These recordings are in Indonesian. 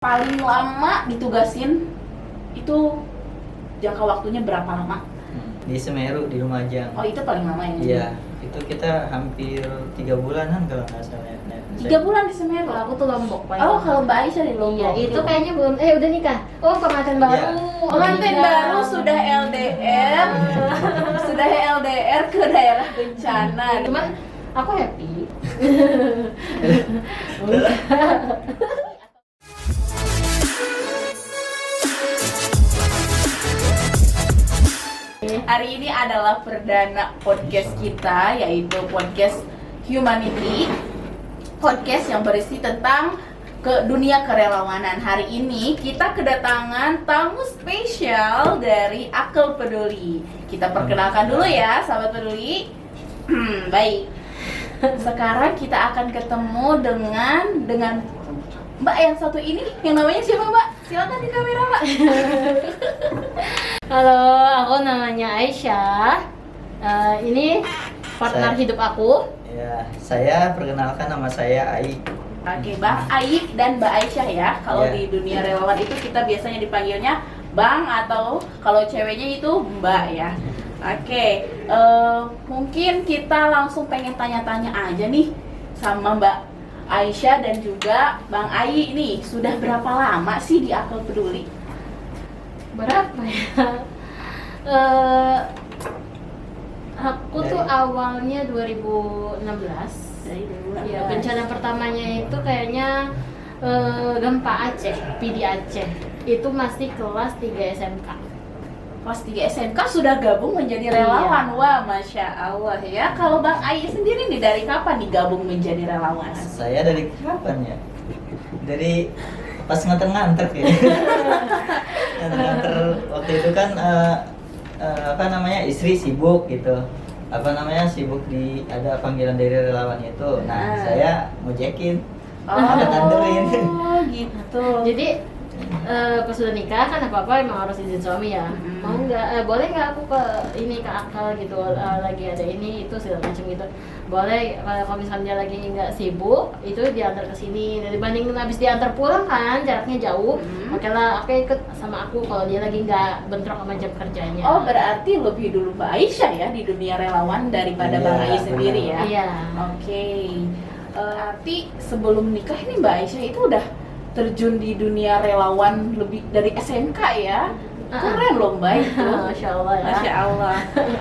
Paling lama ditugasin itu jangka waktunya berapa lama? Di Semeru, di Lumajang. Oh, itu paling lama ya? Iya, itu kita hampir 3 bulanan kalau nggak salah. 3 bulan di Semeru? Kalau aku tuh Lombok. Oh, kalau Mbak Aisyah di Lombok. Iya, itu kayaknya belum, udah nikah. Oh, pengantin baru. Iya. Pengantin Iya. baru sudah LDR, sudah LDR ke daerah bencana. Cuman aku happy. Hari ini adalah perdana podcast kita, yaitu podcast Humanity. Podcast yang berisi tentang dunia kerelawanan. Hari ini kita kedatangan tamu spesial dari Akal Peduli. Kita perkenalkan dulu ya, sahabat peduli. Baik. Sekarang kita akan ketemu dengan Mbak yang satu ini, yang namanya siapa, Mbak? Silakan di kamera, Mbak. Halo, aku namanya Aisyah. Ini partner hidup aku. Ya, saya perkenalkan, nama saya Ai. Oke, Bang Aik dan Mbak Aisyah ya. Kalau Iya. di dunia relawan itu kita biasanya dipanggilnya Bang atau kalau ceweknya itu Mbak ya. Oke, mungkin kita langsung pengen tanya-tanya aja nih sama Mbak Aisyah dan juga Bang Ai ini. Sudah berapa lama sih di Akal Peduli? Berapa ya? Aku tuh awalnya 2016. Dari dulu. Ya, bencana pertamanya itu kayaknya gempa Aceh, PD Aceh. Itu masih kelas 3 SMK. Kelas 3 SMK sudah gabung menjadi relawan. Wah, Masya Allah ya. Kalau Bang Ai sendiri nih dari kapan nih gabung menjadi relawan? Saya dari kapan ya? Dari pas nganter-nganter ya. Nganter waktu itu kan istri sibuk gitu. Sibuk di ada panggilan dari relawan itu. Nah, saya ngojekin. Nganterin. Oh, gitu. Jadi pas sudah nikah kan apa-apa emang harus izin suami ya. Mau nggak, boleh nggak aku ke Akal gitu, lagi ada ini itu segala macam gitu. Boleh, kalau misalnya dia lagi nggak sibuk itu diantar ke sini. Dibandingin habis diantar pulang kan jaraknya jauh. Oke lah, oke ikut sama aku kalau dia lagi nggak bentrok sama jam kerjanya. Oh, berarti lebih dulu Mbak Aisyah ya di dunia relawan daripada Iya, Bang Ai sendiri ya. Iya. Oke. Berarti sebelum nikah ini Mbak Aisyah itu udah terjun di dunia relawan lebih dari SMK ya. Keren loh Mbak itu. Masya Allah ya. Masya Allah.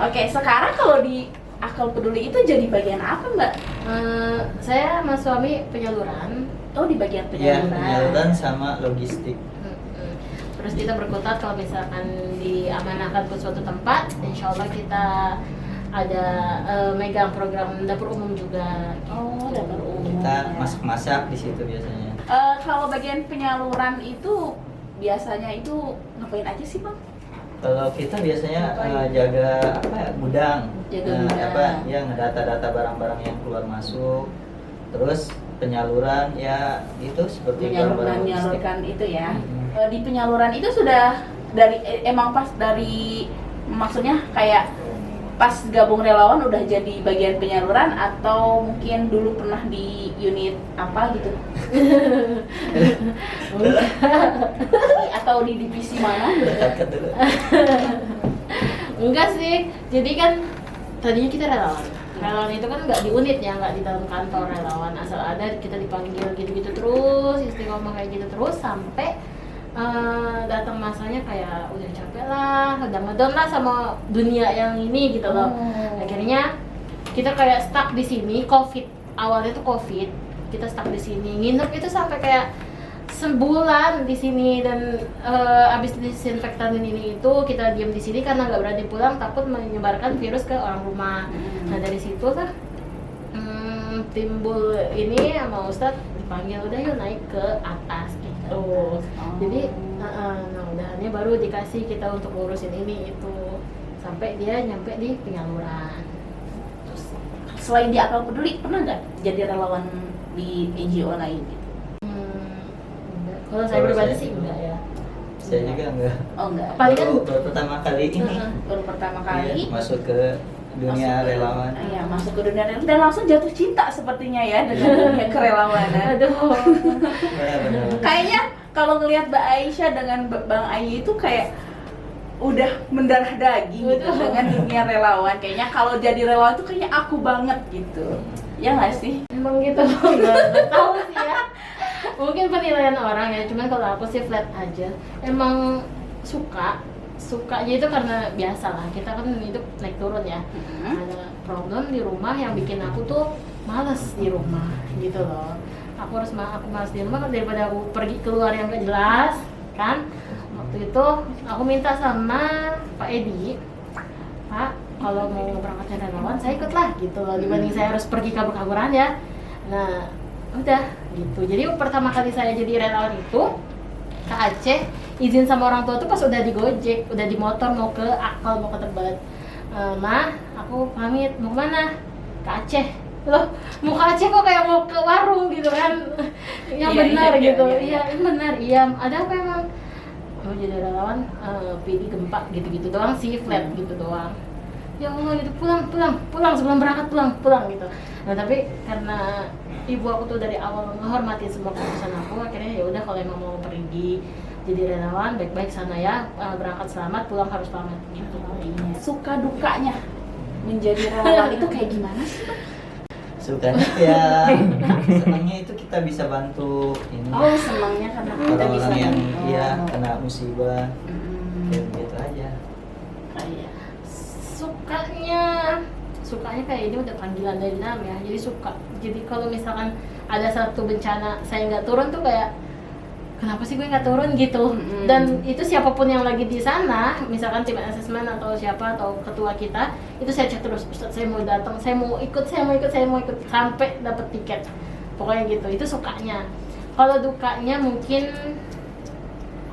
Oke, sekarang kalau di Akal Peduli itu jadi bagian apa Mbak? Saya sama suami penyaluran. Oh, di bagian Iya, penyaluran. penyaluran sama logistik. Terus kita berkutat kalau misalkan diamanahkan ke suatu tempat, insya Allah kita ada megang program dapur umum juga. Oh, dapur umum. Kita ya. masak-masak di situ biasanya. Kalau bagian penyaluran itu biasanya itu ngapain aja sih Bang? Kalau kita biasanya jaga gudang, Jaga gudang. ngedata-data barang-barang yang keluar masuk. Terus penyaluran ya itu seperti barang-barang logistik. Menyalurkan itu ya. Di penyaluran itu sudah dari emang pas dari maksudnya kayak pas gabung relawan udah jadi bagian penyaluran atau mungkin dulu pernah di unit apa gitu? Atau di divisi mana? Dekat dulu. Enggak sih, jadi kan tadinya kita relawan. Relawan itu kan nggak di unit ya, nggak di dalam kantor relawan. Asal ada kita dipanggil gitu-gitu terus, istiqomah kayak gitu terus sampai datang masanya kayak udah capek lah, udah ngedon lah sama dunia yang ini gitu loh. Akhirnya kita kayak stuck di sini. Awalnya tuh COVID, kita stuck di sini. Nginep itu sampai kayak sebulan di sini dan abis disinfektan ini itu kita diam di sini karena nggak berani pulang, takut menyebarkan virus ke orang rumah. Nah dari situ lah timbul ini sama Ustadz dipanggil udah yuk naik ke atas gitu. Jadi nah udahannya baru dikasih kita untuk ngurusin ini itu sampai dia nyampe di penyaluran. Terus selain di Akal Peduli pernah nggak jadi relawan di NGO lain gitu? Enggak. Kalau saya pribadi sih enggak ya. Saya juga enggak. Oh enggak. Paling kan Baru pertama kali ini Baru pertama kali masuk ke dunia relawan. Iya, masuk ke dunia relawan dan langsung jatuh cinta sepertinya ya dengan dunia kerelawanan. aduh. Benar-benar. Kayaknya kalau ngelihat Mbak Aisyah dengan Bang Ayi itu kayak udah mendarah daging gitu dengan dunia relawan. Kayaknya kalau jadi relawan tuh kayaknya aku banget gitu. Ya nggak sih? Emang gitu, nggak tahu sih ya. Mungkin penilaian orang ya, cuman kalau aku sih flat aja. Emang sukanya itu karena biasa lah, kita kan hidup naik turun ya. Ada problem di rumah yang bikin aku tuh males di rumah gitu loh. Aku males di rumah daripada aku pergi keluar yang gak jelas kan. Waktu itu aku minta sama Pak Edi, Pak, kalau mau berangkatnya relawan saya ikut lah gitu loh, dibanding saya harus pergi kabur-kaburan ya. Nah udah gitu, jadi pertama kali saya jadi relawan itu ke Aceh, izin sama orang tua tuh pas udah di Gojek, udah di motor mau ke Akal, mau ke Tebet. Ma, aku pamit, mau kemana? Ke Aceh. Loh, mau ke Aceh kok kayak mau ke warung gitu kan. Yang benar gitu. Iya, benar. Iya, ada apa emang? Mau jadi relawan, pilih gempa gitu-gitu doang sih, flat gitu doang. Ya Allah, gitu pulang sebelum berangkat pulang gitu. Nah, tapi karena ibu aku tuh dari awal menghormati semua keputusan aku, akhirnya ya udah kalau emang mau pergi jadi relawan baik-baik sana ya, berangkat selamat, pulang harus selamat gitu. Suka dukanya menjadi relawan itu kayak gimana sih? Sukanya ya senangnya itu kita bisa bantu ini. Oh, senangnya karena kita bisa orang-orang yang bantu. iya kena musibah Mm. kayak gitu aja. Kayak Sukanya kayak ini udah panggilan dari dalam ya, jadi suka. Jadi kalau misalkan ada satu bencana saya nggak turun tuh kayak kenapa sih gue nggak turun gitu. Dan itu siapapun yang lagi di sana, misalkan tim asesmen atau siapa atau ketua kita, itu saya cek terus, Ustaz saya mau datang, saya mau ikut sampai dapat tiket, pokoknya gitu. Itu sukanya. Kalau dukanya mungkin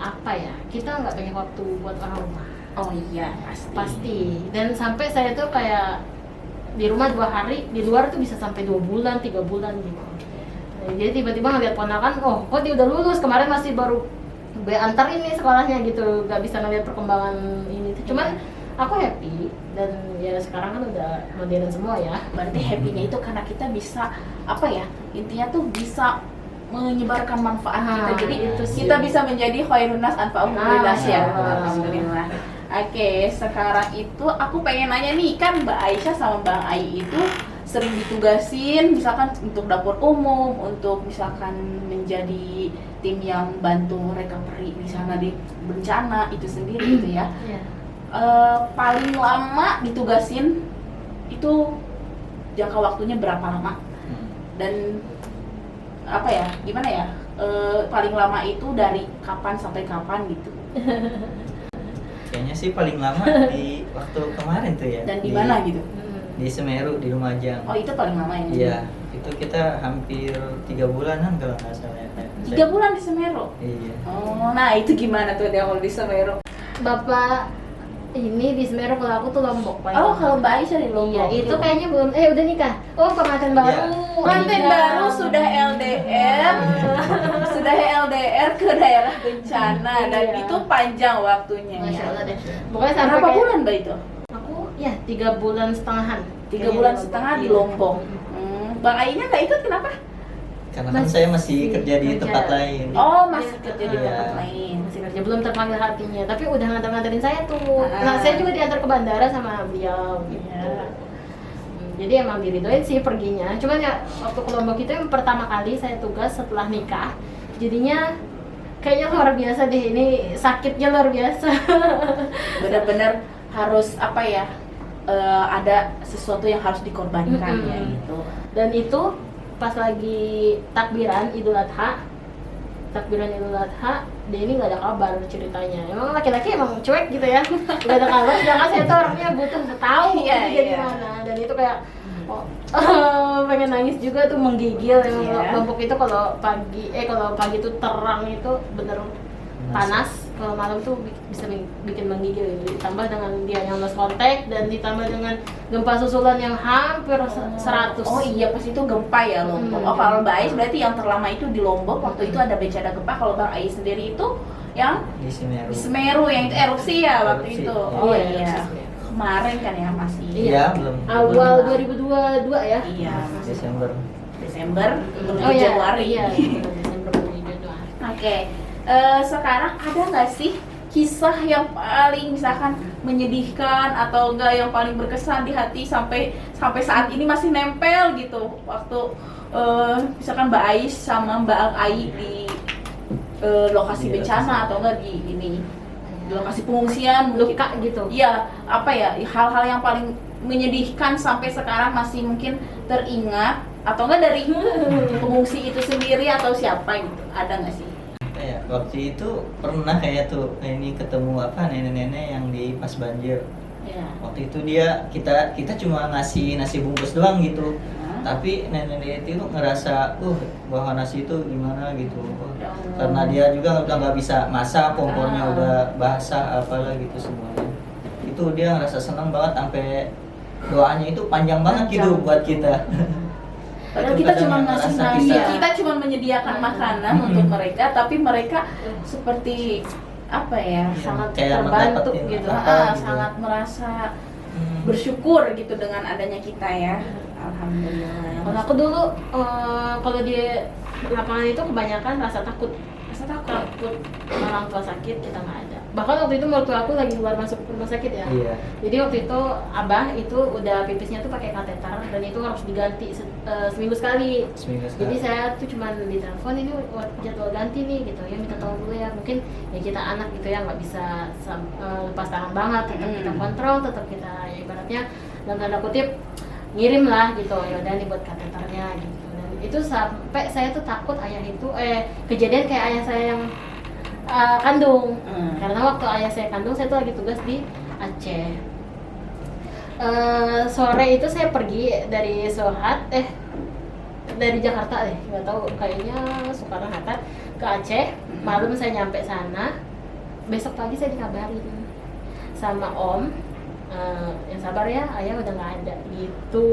apa ya, kita nggak banyak waktu buat orang rumah. oh iya Pasti. Dan sampai saya tuh kayak di rumah 2 hari, di luar tuh bisa sampai 2 bulan, 3 bulan gitu. Jadi tiba-tiba ngeliat ponakan, oh kok dia udah lulus, kemarin masih baru antar ini sekolahnya gitu, gak bisa ngeliat perkembangan ini. Cuman aku happy, dan ya sekarang kan udah modern semua ya. Berarti happy-nya itu karena kita bisa apa ya, intinya tuh bisa menyebarkan manfaat kita. Jadi itu sih. kita bisa menjadi khairun nas anfa'uhum linnas ya. Nah. Alhamdulillah. Oke, sekarang itu aku pengen nanya nih, kan Mbak Aisyah sama Bang Ai itu sering ditugasin misalkan untuk dapur umum, untuk misalkan menjadi tim yang bantu recovery di sana di bencana itu sendiri gitu ya. Iya. Paling lama ditugasin itu jangka waktunya berapa lama? Dan apa ya, gimana ya, paling lama itu dari kapan sampai kapan gitu? Kayaknya sih paling lama di waktu kemarin tuh ya. Dan di mana gitu? Di Semeru, di Lumajang. Oh, itu paling lama ya? Iya, itu kita hampir 3 bulanan kalau nggak salah ya. 3 bulan di Semeru? Iya. Oh, nah itu gimana tuh dia kalau di Semeru? Bapak ini di Semeru, kalau aku tuh Lombok. Oh, kalau Mbak Aisyah di Lombok. Iya, itu kayaknya belum, udah nikah. Oh, pengantin baru. Iya. Pengantin Iya. baru sudah LDR, sudah LDR ke daerah bencana, dan Iya. itu panjang waktunya. Masya ya. Allah deh. Pokoknya sampai Berapa kayak- bulan Mbak itu? Aku ya 3 bulan setengahan. 3 bulan setengah di Lombok. Bang Ainya nggak ikut kenapa? Karena kan saya masih kerja di kerja. tempat lain. Oh, masih kerja di Iya. tempat lain. Masih kerja, belum terpanggil hatinya, tapi udah nganter-nganterin saya tuh. Ah. Nah, saya juga diantar ke bandara sama beliau gitu. Iya. Jadi emang diridoin sih perginya. Cuman ya waktu ke Lombok itu yang pertama kali saya tugas setelah nikah. Jadinya kayaknya luar biasa deh, ini sakitnya luar biasa. Benar-benar harus apa ya? Ada sesuatu yang harus dikorbankan ya gitu. Dan itu pas lagi takbiran Idul Adha, dia ini nggak ada kabar ceritanya. Emang laki-laki emang cuek gitu ya, nggak ada kabar. Sedangkan saya tuh orangnya butuh tahu Iya, dia iya. gimana. Dan itu kayak pengen nangis juga tuh, menggigil. Emang Iya. Lombok itu kalau pagi tuh terang itu bener panas, kalau malam tuh bisa bikin menggigil gitu. Ditambah dengan dia yang lost contact, dan ditambah dengan gempa susulan yang hampir 100. Oh iya, pas itu gempa ya Lombok. Oh, kalau Mbak Ais berarti yang terlama itu di Lombok, waktu itu ada bencana gempa. Kalau Bang Ais sendiri itu yang Di Semeru. di Semeru, yang itu erupsi ya waktu Erupsi. itu. Iya, Oh iya, iya. erupsi. Kemarin kan ya masih. Iya, belum. Awal 2022 ya. Iya, Desember. Desember menuju Oh iya, Januari. iya. Desember menuju Januari. Oke. sekarang ada nggak sih kisah yang paling misalkan menyedihkan atau enggak yang paling berkesan di hati sampai saat ini masih nempel gitu waktu misalkan Mbak Ais sama Mbak Ai di lokasi bencana atau enggak di lokasi pengungsian luka gitu. Iya, apa ya hal-hal yang paling menyedihkan sampai sekarang masih mungkin teringat atau enggak dari pengungsi itu sendiri atau siapa gitu, ada nggak sih? Ya, waktu itu pernah kayak tuh ini ketemu nenek-nenek yang di pas banjir. Ya. Waktu itu kita cuma ngasih nasi bungkus doang gitu. Tapi nenek itu ngerasa bahwa nasi itu gimana gitu. Karena dia juga udah nggak bisa masak, kompornya udah basah apalah gitu semuanya. Itu dia ngerasa senang banget sampai doanya itu panjang banget gitu buat kita. Padahal kita cuma ngasih nasi, kita cuma menyediakan makanan untuk mereka, tapi mereka seperti apa ya, sangat kayak terbantu mendapetin gitu. gitu. Sangat merasa bersyukur gitu dengan adanya kita ya. Alhamdulillah. Kalau aku dulu kalau di lapangan itu kebanyakan rasa takut orang tua sakit kita nggak ada. Bahkan waktu itu mertua aku lagi keluar masuk rumah sakit ya. Iya. Jadi waktu itu abah itu udah pipisnya tuh pakai kateter dan itu harus diganti seminggu sekali. Jadi saya tuh cuman ditelepon ini jadwal ganti nih gitu ya, minta tolong dulu ya. Mungkin ya kita anak gitu ya nggak bisa lepas tangan banget, tetap kita kontrol, tetap kita ya ibaratnya dalam tanda kutip ngirim lah gitu, ya udah nih buat kateternya gitu. Dan itu sampai saya tuh takut ayah itu kejadian kayak ayah saya yang kandung. Karena waktu ayah saya kandung saya tuh lagi tugas di Aceh. Sore itu saya pergi dari dari Jakarta deh, nggak tahu kayaknya Soekarno Hatta ke Aceh. Malam saya nyampe sana, besok pagi saya dikabarin sama Om, yang sabar ya, ayah udah nggak ada gitu.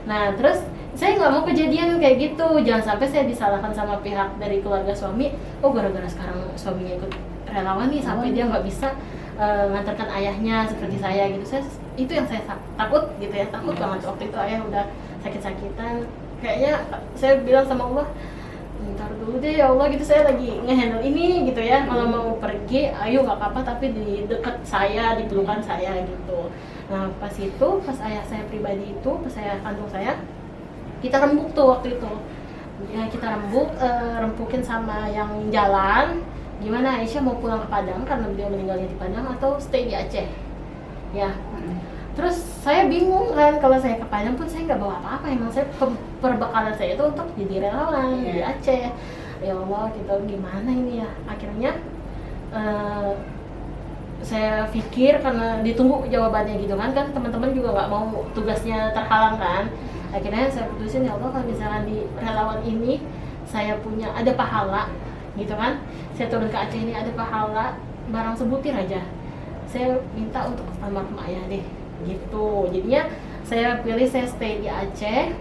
Nah terus saya nggak mau kejadian kayak gitu, jangan sampai saya disalahkan sama pihak dari keluarga suami. Gara-gara sekarang suaminya ikut relawan nih sampai dia nggak bisa ngantarkan ayahnya seperti saya gitu. Itu yang saya takut gitu ya, takut banget waktu itu ayah udah sakit-sakitan. Kayaknya saya bilang sama Allah, ntar dulu deh ya Allah gitu, saya lagi ngehandle ini gitu ya. Kalau mau pergi, ayo nggak apa-apa, tapi di dekat saya, di pelukan saya gitu. Nah pas ayah saya pribadi itu, pas saya kandung saya, kita rembuk tuh waktu itu. Ya kita rempukin sama yang jalan. Gimana Aisyah mau pulang ke Padang karena beliau meninggalnya di Padang atau stay di Aceh? Ya. Terus saya bingung kan, kalau saya ke Padang pun saya nggak bawa apa-apa, emang saya perbekalan saya itu untuk jadi relawan di Aceh. Ya Allah, gitu gimana ini ya? Akhirnya saya pikir karena ditunggu jawabannya gitu kan teman-teman juga nggak mau tugasnya terhalang kan. Akhirnya saya putusin, ya Allah kalau misalkan di relawan ini saya ada pahala gitu kan, saya turun ke Aceh ini ada pahala barang sebutir aja, saya minta untuk almarhum ayah deh gitu. Jadinya saya pilih saya stay di Aceh.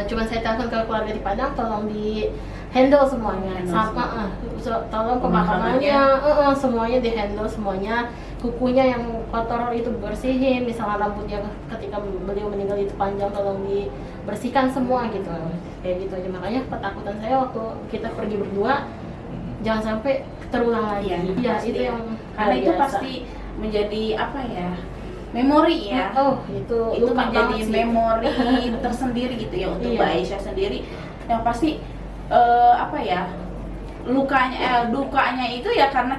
Cuman saya telepon ke keluarga di Padang, tolong di handle semuanya, tolong pemakamannya, semuanya di handle semuanya, kukunya yang kotor itu bersihin, misalnya rambutnya ketika beliau meninggal itu panjang tolong dibersihkan semua gitu, kayak gitu aja. Makanya ketakutan saya waktu kita pergi berdua jangan sampai terulang lagi. Ya itu yang karena itu pasti menjadi apa ya, memori ya. Itu menjadi memori tersendiri gitu ya untuk Mbak Aisyah sendiri, yang pasti dukanya itu ya karena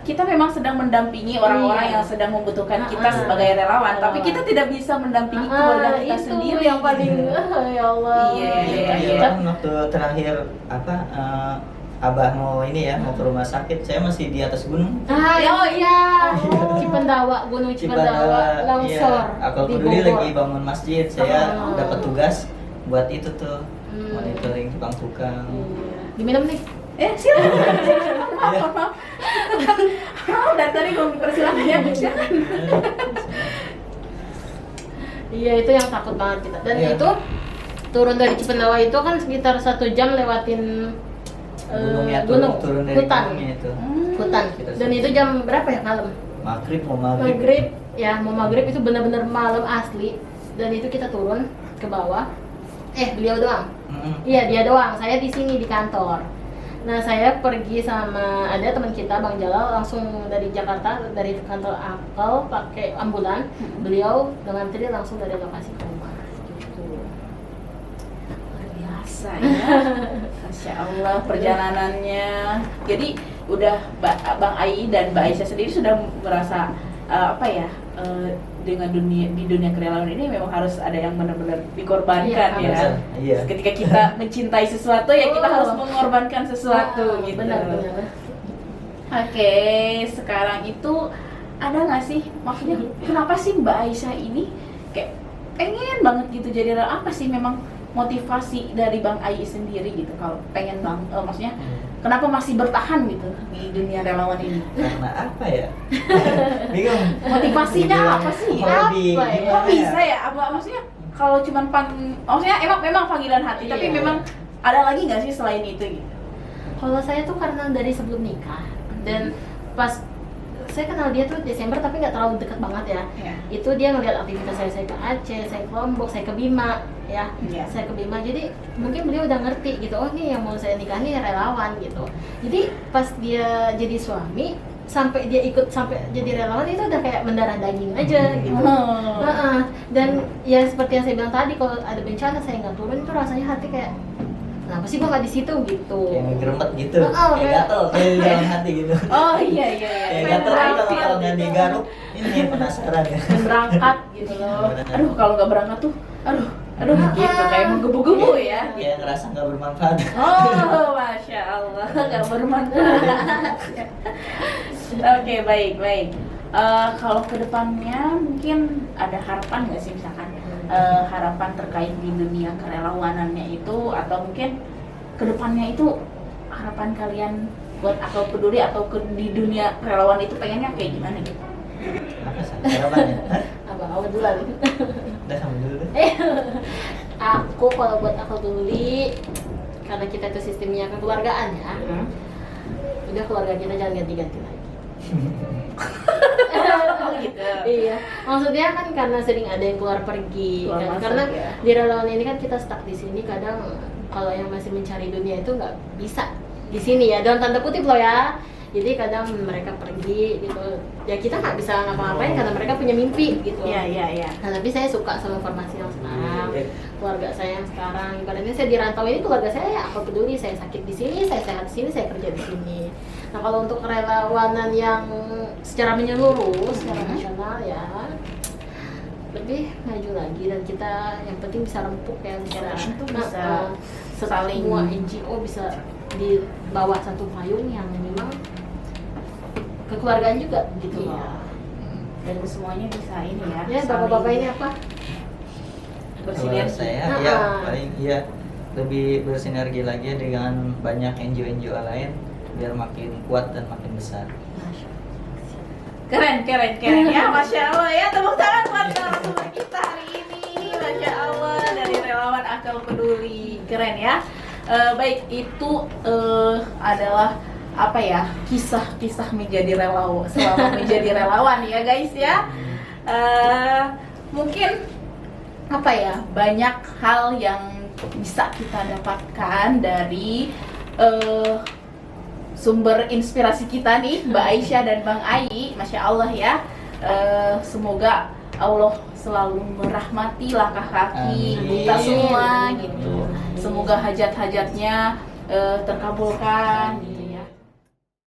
kita memang sedang mendampingi orang-orang yang sedang membutuhkan kita sebagai relawan, tapi kita tidak bisa mendampingi keluarga kita itu sendiri yang paling ya Allah. Iya. Waktu terakhir Abah mau ke rumah sakit, saya masih di atas gunung. Cipendawa, Gunung Cipendawa longsor. Iya. Aku peduli lagi bangun masjid, saya dapat tugas buat itu tuh, monitoring tukang-tukang. Diminum nih. Silakan. Maaf. Dari tadi belum dipersilakan ya. Iya, itu yang takut banget kita. Dan itu turun dari Cipendawa itu kan sekitar 1 jam lewatin gunung, turun dari hutan. Hutan. Dan itu jam berapa ya malam? Maghrib ya, mau maghrib itu benar-benar malam asli. Dan itu kita turun ke bawah. Beliau doang. Iya, dia doang. Saya di sini di kantor. Nah, saya pergi sama ada teman kita Bang Jalal langsung dari Jakarta, dari kantor Apple pakai ambulan. Beliau dengan trip langsung dari lokasi ke rumah gitu. Luar biasa ya. Masya Allah perjalanannya. Jadi udah Bang Ai dan Mbak Aisyah sendiri sudah merasa apa ya, dengan di dunia kerelawanan ini memang harus ada yang benar-benar dikorbankan Iya, ya. Iya. Ketika kita mencintai sesuatu ya kita harus mengorbankan sesuatu gitu. Benar. Oke, sekarang itu ada nggak sih, maksudnya kenapa sih Mbak Aisyah ini kayak pengen banget gitu jadi apa sih memang motivasi dari Bang Ai sendiri gitu kalau pengen maksudnya kenapa masih bertahan gitu di dunia relawan ini? Karena apa ya? Bingung. Motivasinya apa sih? Hobi, Apa ya? gimana Kok bisa ya? Apa maksudnya kalau cuman maksudnya memang panggilan hati, tapi Iya. memang ada lagi nggak sih selain itu gitu? Kalau saya tuh karena dari sebelum nikah dan pas saya kenal dia tuh Desember tapi nggak terlalu dekat banget ya. Ya. Itu dia ngeliat aktivitas saya ke Aceh, saya ke Lombok, saya ke Bima ya. Iya. Saya ke Bima, jadi mungkin beliau udah ngerti gitu, oh nih yang mau saya nikah nih relawan gitu. Jadi pas dia jadi suami sampai dia ikut sampai jadi relawan itu udah kayak mendarah daging aja gitu. Oh. Dan ya seperti yang saya bilang tadi, kalau ada bencana saya nggak turun itu rasanya hati kayak kenapa sih gua nggak di situ gitu. Kayak ngegeremet gitu, Heeh, kayak gatel, kayak di dalam hati gitu. Oh iya. Kayak gatel gitu kalau nggak digaruk, ini penasaran ya. Dan berangkat gitu loh. Aduh kalau nggak berangkat tuh, aduh gitu kayak menggebu-gebu ya. Kayak ngerasa nggak bermanfaat. Oh, masya Allah, nggak bermanfaat. Oke, baik. Kalau kedepannya mungkin ada harapan nggak sih misalkan harapan terkait di dunia kerelawanannya itu, atau mungkin kedepannya itu harapan kalian buat Akal Peduli atau di dunia relawan itu pengennya kayak gimana gitu? Apa sih harapannya? Hah? Abang awal dulu lagi. Udah kamu dulu deh. Aku kalau buat Akal Peduli, karena kita itu sistemnya kekeluargaan ya, udah keluarga kita jangan ganti-ganti lagi. Oh gitu. Iya, maksudnya kan karena sering ada yang keluar pergi Keluar kan? masuk, Karena ya. di relawan ini kan kita stuck di sini, kadang kalau yang masih mencari dunia itu nggak bisa di sini ya, dalam tanda kutip loh ya. Jadi kadang mereka pergi gitu, ya kita nggak bisa ngapa-ngapain karena mereka punya mimpi gitu. Iya. Nah, tapi saya suka sama formasi yang sekarang, keluarga saya yang sekarang. Ibaratnya saya di rantau ini keluarga saya ya Akal Peduli, saya sakit di sini, saya sehat di sini, saya kerja di sini. Nah, kalau untuk relawanan yang secara menyeluruh, secara nasional ya lebih maju lagi, dan kita yang penting bisa rempuk ya, bisa itu bisa saling semua NGO bisa di bawah satu payung yang memang kekeluargaan juga gitu Iya. loh. Dan semuanya bisa ini ya. Ya, saling bapak-bapak ini apa? Kalau bersinergi. saya Ah. ya paling iya lebih bersinergi lagi dengan banyak NGO lain biar makin kuat dan makin besar. Keren ya, masya Allah ya, tepuk tangan buat narasumber kita hari ini, masya Allah, dari relawan Akal Peduli, keren ya. Baik, itu adalah apa ya, kisah-kisah menjadi relawan selama menjadi relawan ya guys ya. Mungkin apa ya, banyak hal yang bisa kita dapatkan dari sumber inspirasi kita nih, Mbak Aisyah dan Bang Ai, masya Allah ya. Semoga Allah selalu merahmati langkah kaki Amin. kita semua gitu. Amin. Semoga hajat-hajatnya terkabulkan